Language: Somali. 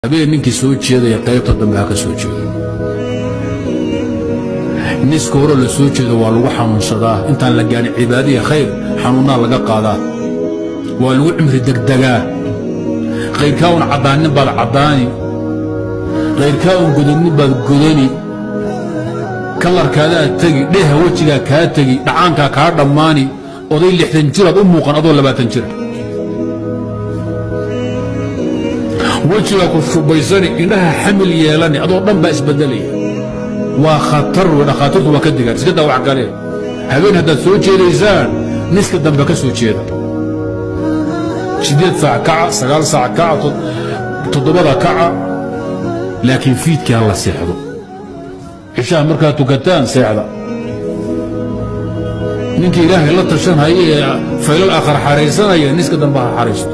habeen ninkii soo jeeday qaybta dambe ka soo jeedo niska hore la soo jeedo waa lagu xanuunsadaa intaan la gaarin cibaadiya khayr xanuunna laga qaadaa waa lagu cimri degdegaa qayrkaa un cadaanin baad cadaani qayrkaa un gudanin baad gudani kalarkaadaa tegi dheha wejigaa kaa tegi dhacaankaa kaa dhammaani oday 60 jiraad u muuqan adoo 20 jira وجهك كشبيسني إنها حمل يلاني أدو ضم بس بدلي وخطر ونخاطر وكدقر سكدا وعقالي هبين هذا سوتشي ريزان نسك الدم بك سوتشي شديد ساعة كعة سقال ساعة كعة تضبطها كعة لكن فيك الله سيحضر عشان مركاتو كتان سيحضر ننكي إلهي الله ترشان هاي فإلى الآخر حريصان هي نسك الدم بها حريصت